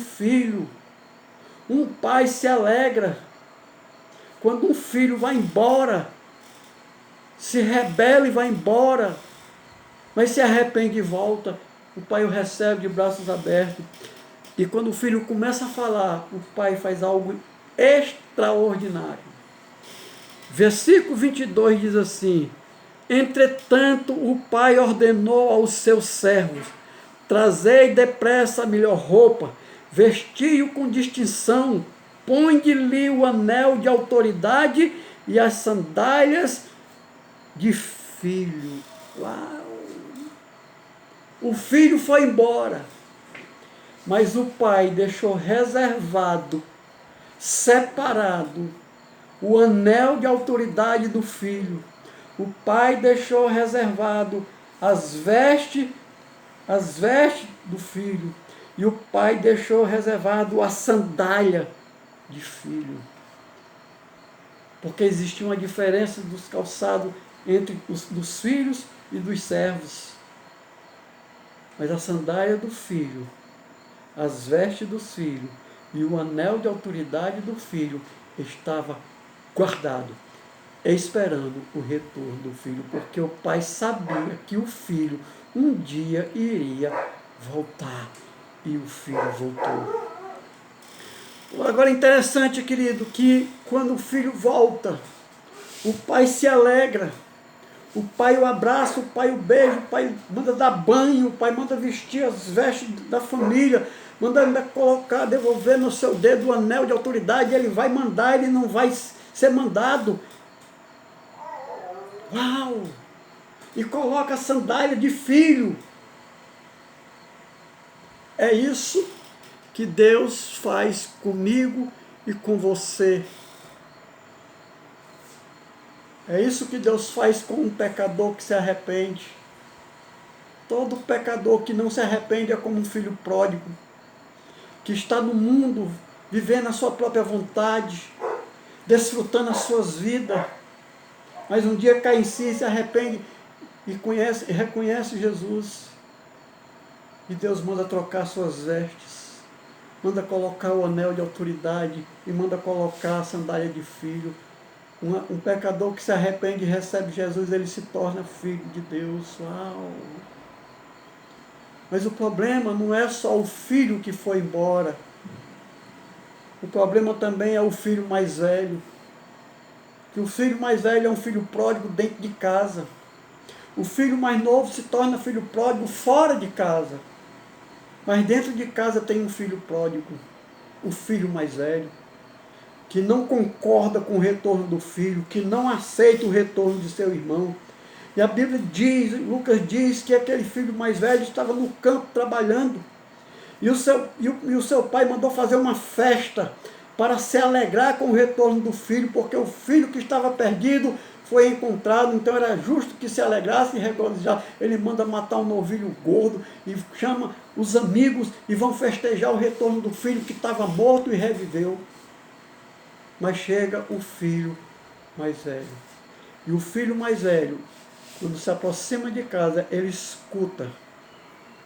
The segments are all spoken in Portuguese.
filho. Um pai se alegra quando um filho vai embora, se rebela e vai embora, mas se arrepende e volta. O pai o recebe de braços abertos. E quando o filho começa a falar, o pai faz algo extraordinário. Versículo 22 diz assim: entretanto, o pai ordenou aos seus servos: trazei depressa a melhor roupa, vestiu com distinção, põe-lhe o anel de autoridade e as sandálias de filho. Uau! O filho foi embora, mas o pai deixou reservado, separado, o anel de autoridade do filho. O pai deixou reservado as vestes do filho. E o pai deixou reservado a sandália de filho. Porque existia uma diferença dos calçados entre dos filhos e dos servos. Mas a sandália do filho, as vestes do filho e o anel de autoridade do filho estava guardado, esperando o retorno do filho, porque o pai sabia que o filho um dia iria voltar, e o filho voltou. Agora é interessante, querido, que quando o filho volta, o pai se alegra, o pai o abraça, o pai o beija, o pai manda dar banho, o pai manda vestir as vestes da família, manda ainda colocar, devolver no seu dedo o anel de autoridade, ele vai mandar, ele não vai ser mandado. Uau! E coloca a sandália de filho. É isso que Deus faz comigo e com você. É isso que Deus faz com um pecador que se arrepende. Todo pecador que não se arrepende é como um filho pródigo, que está no mundo, vivendo a sua própria vontade, desfrutando as suas vidas, mas um dia cai em si, se arrepende e reconhece Jesus. E Deus manda trocar suas vestes, manda colocar o anel de autoridade e manda colocar a sandália de filho. Um pecador que se arrepende e recebe Jesus, ele se torna filho de Deus. Uau! Mas o problema não é só o filho que foi embora. O problema também é o filho mais velho. Que o filho mais velho é um filho pródigo dentro de casa. O filho mais novo se torna filho pródigo fora de casa. Mas dentro de casa tem um filho pródigo, o filho mais velho, que não concorda com o retorno do filho, que não aceita o retorno de seu irmão. E a Bíblia diz, Lucas diz, que aquele filho mais velho estava no campo trabalhando. E o seu pai mandou fazer uma festa para se alegrar com o retorno do filho, porque o filho que estava perdido foi encontrado, então era justo que se alegrasse e regozijasse. Ele manda matar um novilho gordo e chama os amigos e vão festejar o retorno do filho que estava morto e reviveu. Mas chega o filho mais velho. E o filho mais velho, quando se aproxima de casa, ele escuta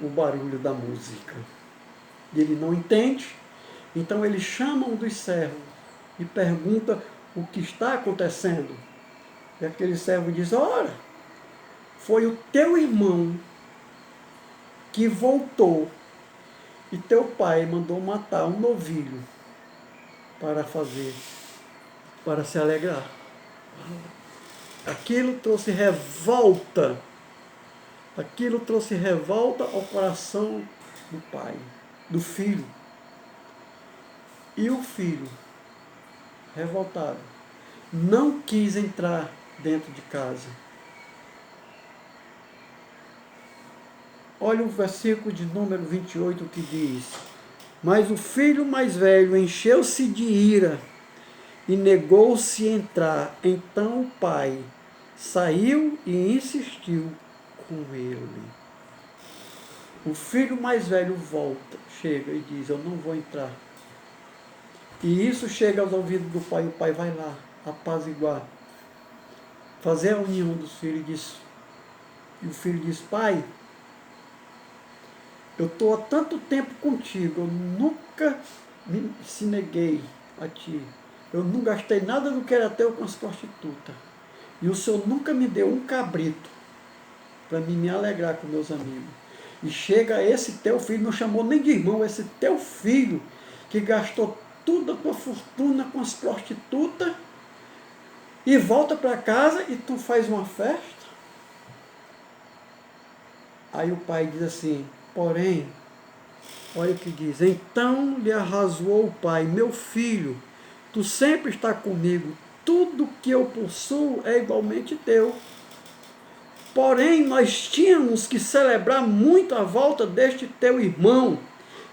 o barulho da música. E ele não entende, então ele chama um dos servos e pergunta o que está acontecendo. E aquele servo diz: ora, foi o teu irmão que voltou e teu pai mandou matar um novilho para se alegrar. Aquilo trouxe revolta. Aquilo trouxe revolta ao coração do pai, do filho. E o filho, revoltado, não quis entrar dentro de casa. Olha o versículo de número 28 que diz: mas o filho mais velho encheu-se de ira e negou-se a entrar. Então o pai saiu e insistiu com ele. O filho mais velho volta, chega e diz: eu não vou entrar. E isso chega aos ouvidos do pai. O pai vai lá apaziguar, fazer a união dos filhos. E o filho diz: pai, eu estou há tanto tempo contigo, eu nunca se neguei a ti. Eu não gastei nada do que era teu com as prostitutas. E o Senhor nunca me deu um cabrito para mim me alegrar com meus amigos. E chega esse teu filho, não chamou nem de irmão, esse teu filho, que gastou toda a tua fortuna com as prostitutas, e volta para casa e tu faz uma festa. Aí o pai diz assim, porém, olha o que diz, então lhe arrazoou o pai, meu filho, tu sempre está comigo, tudo que eu possuo é igualmente teu. Porém, nós tínhamos que celebrar muito a volta deste teu irmão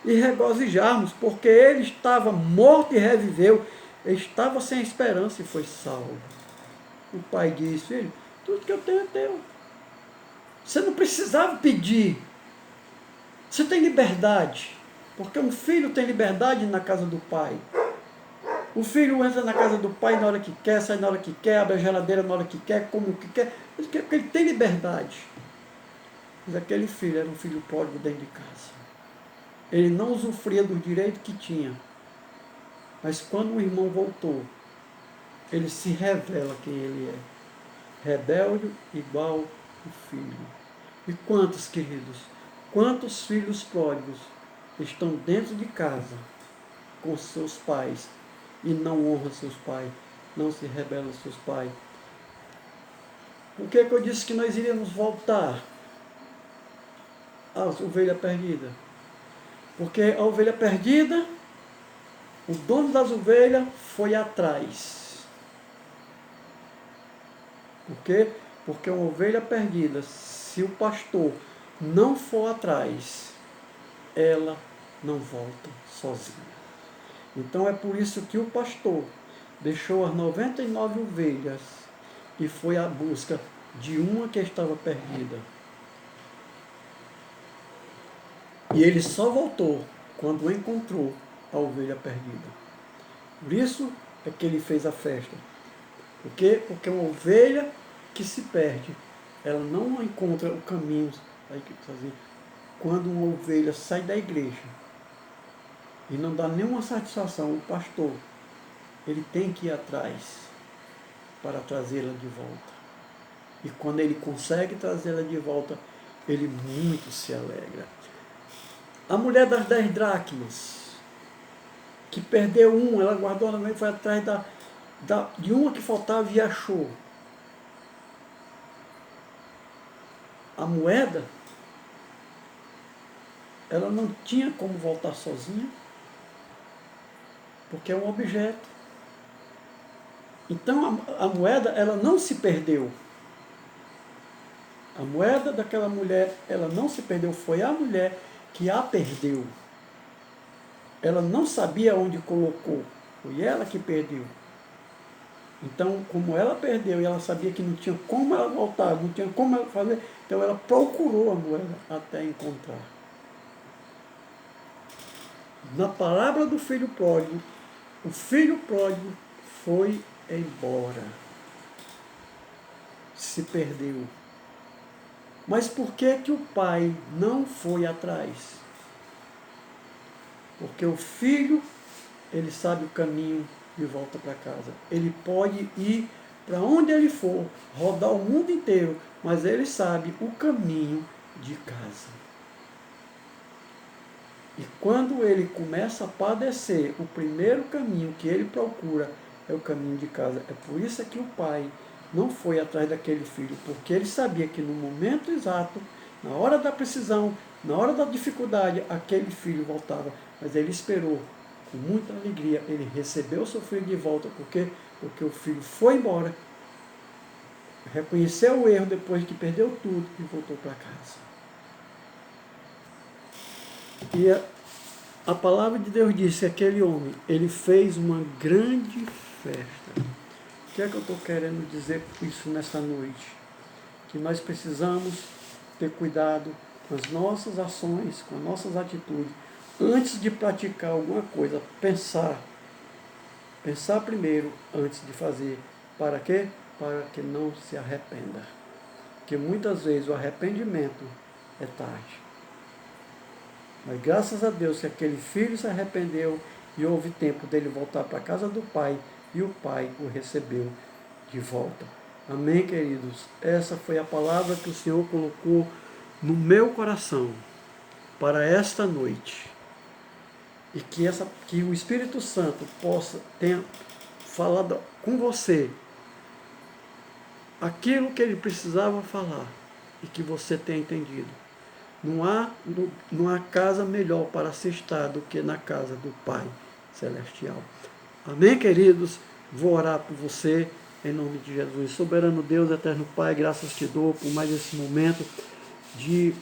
e regozijarmos, porque ele estava morto e reviveu, estava sem esperança e foi salvo. O pai diz, filho, tudo que eu tenho é teu. Você não precisava pedir. Você tem liberdade, porque um filho tem liberdade na casa do pai. O filho entra na casa do pai na hora que quer, sai na hora que quer, abre a geladeira na hora que quer, come o que quer, porque ele tem liberdade. Mas aquele filho era um filho pródigo dentro de casa. Ele não usufruía do direito que tinha. Mas quando o irmão voltou, ele se revela quem ele é. Rebelde igual o filho. E quantos, queridos, quantos filhos pródigos estão dentro de casa com seus pais e não honram seus pais, não se rebelam aos seus pais? Por que eu disse que nós iríamos voltar às ovelhas perdidas? Porque a ovelha perdida, o dono das ovelhas foi atrás. Por quê? Porque uma ovelha perdida, se o pastor não for atrás, ela não volta sozinha. Então é por isso que o pastor deixou as 99 ovelhas e foi à busca de uma que estava perdida. E ele só voltou quando encontrou a ovelha perdida. Por isso é que ele fez a festa. Por quê? Porque uma ovelha que se perde, ela não encontra o caminho. Quando uma ovelha sai da igreja e não dá nenhuma satisfação, o pastor, ele tem que ir atrás para trazê-la de volta. E quando ele consegue trazê-la de volta, ele muito se alegra. A mulher das 10 dracmas, que perdeu um, ela guardou na mão e foi atrás de uma que faltava e achou. A moeda, ela não tinha como voltar sozinha, porque é um objeto. Então a moeda, ela não se perdeu. A moeda daquela mulher, ela não se perdeu, foi a mulher que a perdeu. Ela não sabia onde colocou, foi ela que perdeu. Então, como ela perdeu e ela sabia que não tinha como ela voltar, não tinha como ela fazer, então ela procurou a moeda até encontrar. Na parábola do filho pródigo, o filho pródigo foi embora. Se perdeu. Mas por que que o pai não foi atrás? Porque o filho, ele sabe o caminho de volta para casa. Ele pode ir para onde ele for, rodar o mundo inteiro, mas ele sabe o caminho de casa. E quando ele começa a padecer, o primeiro caminho que ele procura é o caminho de casa. É por isso que o pai não foi atrás daquele filho, porque ele sabia que no momento exato, na hora da precisão, na hora da dificuldade, aquele filho voltava. Mas ele esperou com muita alegria, ele recebeu seu filho de volta, porque o filho foi embora, reconheceu o erro depois que perdeu tudo e voltou para casa. E a palavra de Deus disse que aquele homem, ele fez uma grande festa. O que é que eu estou querendo dizer com isso nessa noite? Que nós precisamos ter cuidado com as nossas ações, com as nossas atitudes, antes de praticar alguma coisa, pensar primeiro antes de fazer. Para quê? Para que não se arrependa. Porque muitas vezes o arrependimento é tarde. Mas graças a Deus que aquele filho se arrependeu e houve tempo dele voltar para a casa do pai e o pai o recebeu de volta. Amém, queridos? Essa foi a palavra que o Senhor colocou no meu coração para esta noite. E que o Espírito Santo tenha falado com você aquilo que ele precisava falar e que você tenha entendido. Não há casa melhor para se estar do que na casa do Pai Celestial. Amém, queridos? Vou orar por você em nome de Jesus. Soberano Deus, eterno Pai, graças te dou por mais esse momento de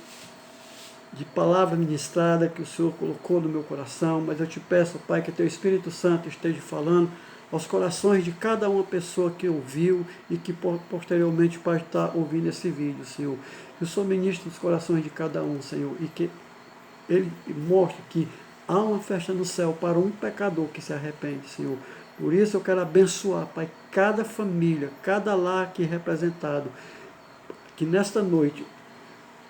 palavra ministrada que o Senhor colocou no meu coração, mas eu te peço, Pai, que teu Espírito Santo esteja falando aos corações de cada uma pessoa que ouviu e que posteriormente pode estar ouvindo esse vídeo, Senhor. Que o Senhor ministre os corações de cada um, Senhor, e que ele mostre que há uma festa no céu para um pecador que se arrepende, Senhor. Por isso eu quero abençoar, Pai, cada família, cada lar aqui representado, que nesta noite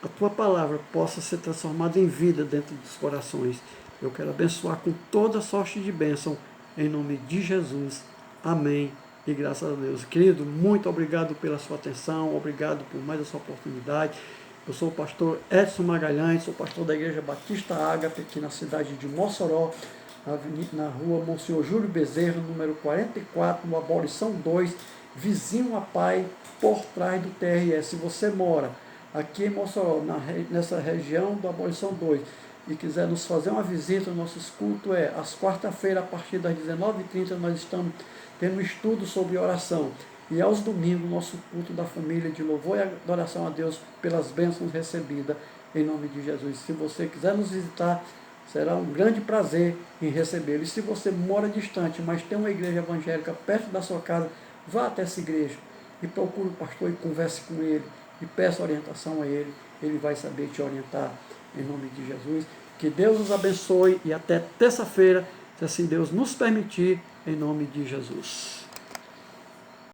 a tua palavra possa ser transformada em vida dentro dos corações. Eu quero abençoar com toda sorte de bênção, em nome de Jesus. Amém. E graças a Deus. Querido, muito obrigado pela sua atenção, obrigado por mais essa oportunidade. Eu sou o pastor Edson Magalhães, sou pastor da Igreja Batista Ágape, aqui na cidade de Mossoró, na rua Monsenhor Júlio Bezerra, número 44, no Abolição 2, vizinho a Pai, por trás do TRS. Se você mora aqui em Mossoró, nessa região da Abolição 2, e quiser nos fazer uma visita, nossos cultos às quarta-feiras, a partir das 19h30, nós estamos tendo um estudo sobre oração. E aos domingos, nosso culto da família de louvor e adoração a Deus pelas bênçãos recebidas, em nome de Jesus. Se você quiser nos visitar, será um grande prazer em recebê-lo. E se você mora distante, mas tem uma igreja evangélica perto da sua casa, vá até essa igreja e procure o pastor e converse com ele e peça orientação a ele. Ele vai saber te orientar em nome de Jesus. Que Deus os abençoe e até terça-feira, se assim Deus nos permitir, em nome de Jesus.